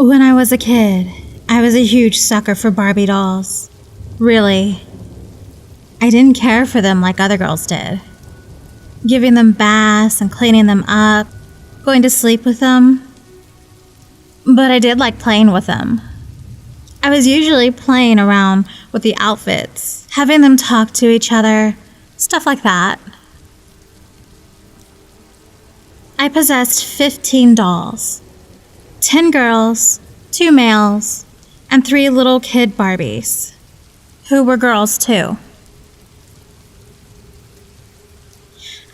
When I was a kid, I was a huge sucker for Barbie dolls. Really. I didn't care for them like other girls did. Giving them baths and cleaning them up, going to sleep with them. But I did like playing with them. I was usually playing around with the outfits, having them talk to each other, stuff like that. I possessed 15 dolls. 10 girls, 2 males, and 3 little kid Barbies, who were girls too.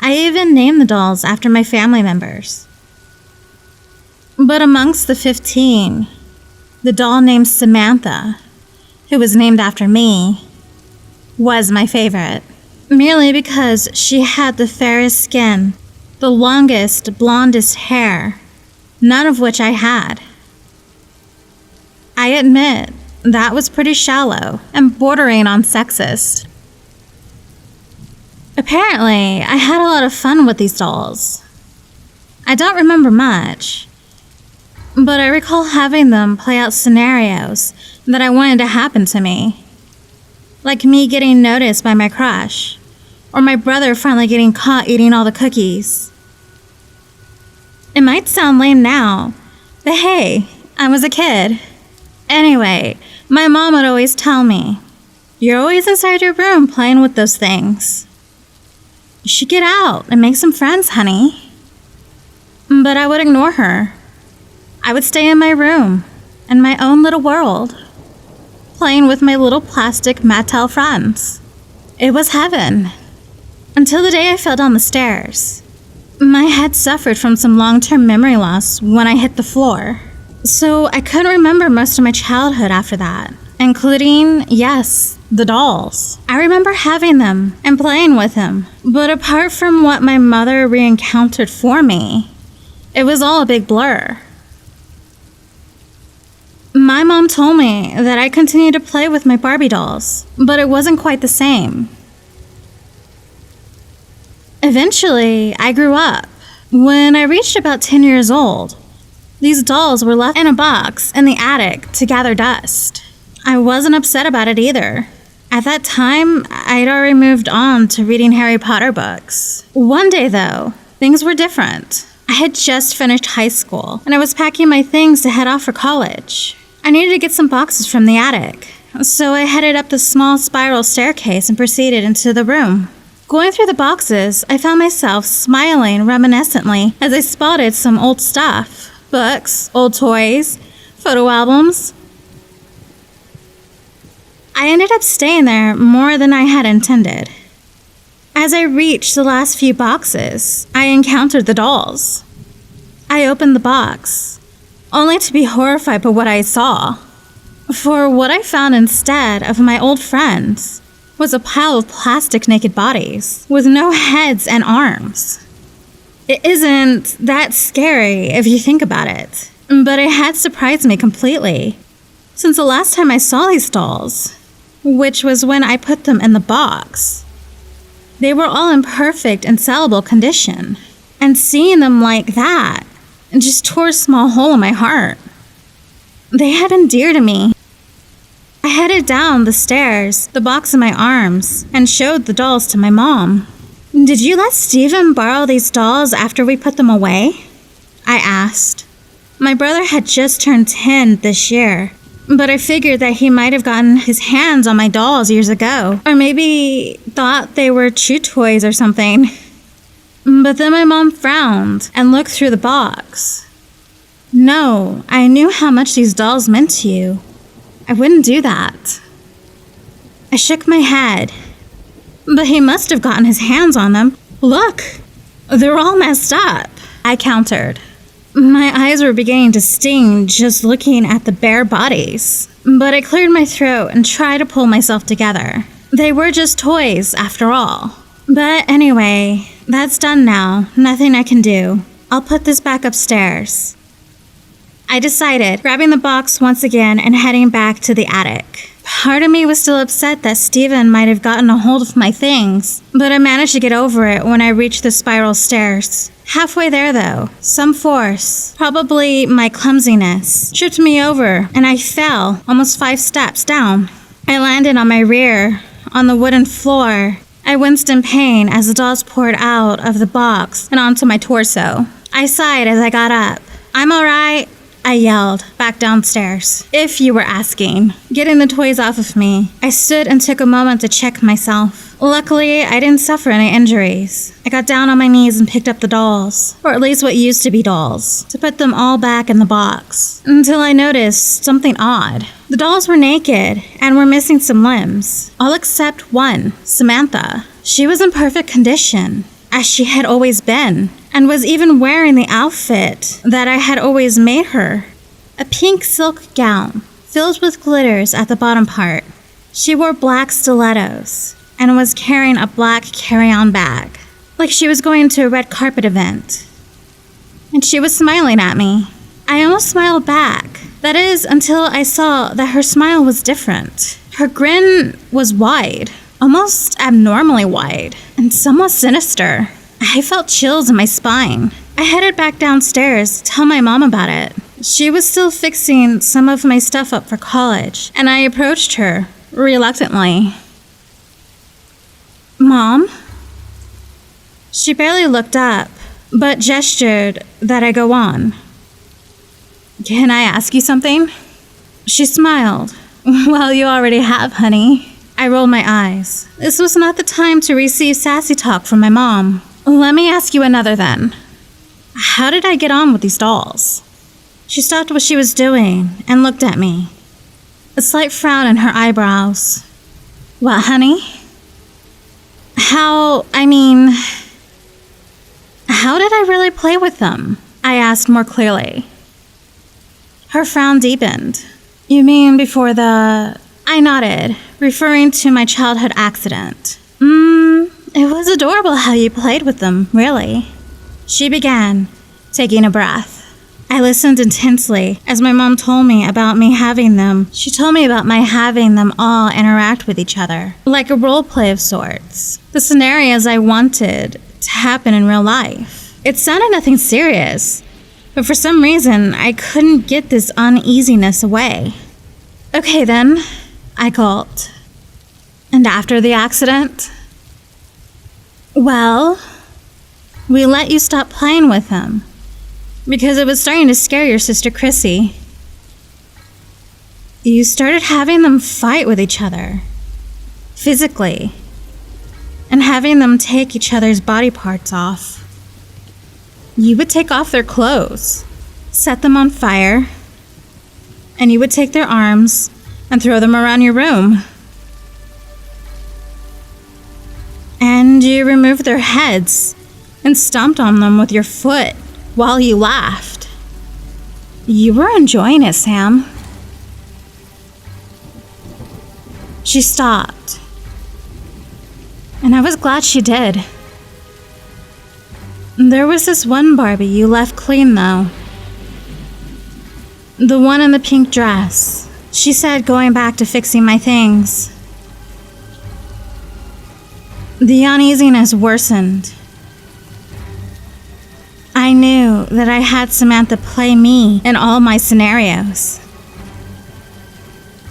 I even named the dolls after my family members. But amongst the 15, the doll named Samantha, who was named after me, was my favorite, merely because she had the fairest skin, the longest, blondest hair, none of which I had. I admit, that was pretty shallow and bordering on sexist. Apparently, I had a lot of fun with these dolls. I don't remember much, but I recall having them play out scenarios that I wanted to happen to me. Like me getting noticed by my crush, or my brother finally getting caught eating all the cookies. It might sound lame now, but hey, I was a kid. Anyway, my mom would always tell me, "You're always inside your room playing with those things. You should get out and make some friends, honey." But I would ignore her. I would stay in my room, in my own little world, playing with my little plastic Mattel friends. It was heaven. Until the day I fell down the stairs. My head suffered from some long-term memory loss when I hit the floor, so I couldn't remember most of my childhood after that, including, yes, the dolls. I remember having them and playing with them, but apart from what my mother re-encountered for me, it was all a big blur. My mom told me that I continued to play with my Barbie dolls, but it wasn't quite the same. Eventually, I grew up. When I reached about 10 years old, these dolls were left in a box in the attic to gather dust. I wasn't upset about it either. At that time, I'd already moved on to reading Harry Potter books. One day, though, things were different. I had just finished high school, and I was packing my things to head off for college. I needed to get some boxes from the attic, so I headed up the small spiral staircase and proceeded into the room. Going through the boxes, I found myself smiling reminiscently as I spotted some old stuff. Books, old toys, photo albums. I ended up staying there more than I had intended. As I reached the last few boxes, I encountered the dolls. I opened the box, only to be horrified by what I saw. For what I found instead of my old friends was a pile of plastic naked bodies with no heads and arms. It isn't that scary if you think about it, but it had surprised me completely, since the last time I saw these dolls, which was when I put them in the box, they were all in perfect and sellable condition, and seeing them like that just tore a small hole in my heart. They had endeared to me. I headed down the stairs, the box in my arms, and showed the dolls to my mom. "Did you let Steven borrow these dolls after we put them away?" I asked. My brother had just turned 10 this year, but I figured that he might have gotten his hands on my dolls years ago, or maybe thought they were chew toys or something. But then my mom frowned and looked through the box. "No, I knew how much these dolls meant to you. I wouldn't do that." I shook my head. "But he must have gotten his hands on them. Look, they're all messed up," I countered. My eyes were beginning to sting just looking at the bare bodies, but I cleared my throat and tried to pull myself together. They were just toys, after all. But anyway, that's done now. Nothing I can do. I'll put this back upstairs. I decided, grabbing the box once again and heading back to the attic. Part of me was still upset that Steven might have gotten a hold of my things, but I managed to get over it when I reached the spiral stairs. Halfway there, though, some force, probably my clumsiness, tripped me over, and I fell almost 5 steps down. I landed on my rear, on the wooden floor. I winced in pain as the dolls poured out of the box and onto my torso. I sighed as I got up. "I'm all right," I yelled, back downstairs. If you were asking. Getting the toys off of me, I stood and took a moment to check myself. Luckily, I didn't suffer any injuries. I got down on my knees and picked up the dolls, or at least what used to be dolls, to put them all back in the box, until I noticed something odd. The dolls were naked and were missing some limbs, all except one, Samantha. She was in perfect condition, as she had always been, and was even wearing the outfit that I had always made her. A pink silk gown, filled with glitters at the bottom part. She wore black stilettos, and was carrying a black carry-on bag, like she was going to a red carpet event. And she was smiling at me. I almost smiled back. That is, until I saw that her smile was different. Her grin was wide, almost abnormally wide, and somewhat sinister. I felt chills in my spine. I headed back downstairs to tell my mom about it. She was still fixing some of my stuff up for college, and I approached her, reluctantly. "Mom?" She barely looked up, but gestured that I go on. "Can I ask you something?" She smiled. "Well, you already have, honey." I rolled my eyes. This was not the time to receive sassy talk from my mom. "Let me ask you another then. How did I get on with these dolls?" She stopped what she was doing and looked at me, a slight frown in her eyebrows. "What, honey?" How did I really play with them?" I asked more clearly. Her frown deepened. "You mean before the..." I nodded, referring to my childhood accident. It was adorable how you played with them, really." She began, taking a breath. I listened intensely as my mom told me about me having them. She told me about my having them all interact with each other, like a role play of sorts. The scenarios I wanted to happen in real life. It sounded nothing serious, but for some reason, I couldn't get this uneasiness away. "Okay then," I gulped. "And after the accident?" "Well, we let you stop playing with them, because it was starting to scare your sister Chrissy. You started having them fight with each other, physically, and having them take each other's body parts off. You would take off their clothes, set them on fire, and you would take their arms and throw them around your room. And you removed their heads and stomped on them with your foot while you laughed. You were enjoying it, Sam." She stopped, and I was glad she did. "There was this one Barbie you left clean, though. The one in the pink dress," she said, going back to fixing my things. The uneasiness worsened. I knew that I had Samantha play me in all my scenarios.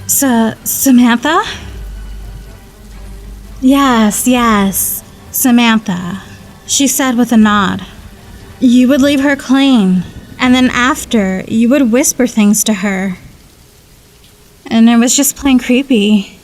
Samantha? Yes, Samantha," she said with a nod. "You would leave her clean, and then after, you would whisper things to her. And it was just plain creepy."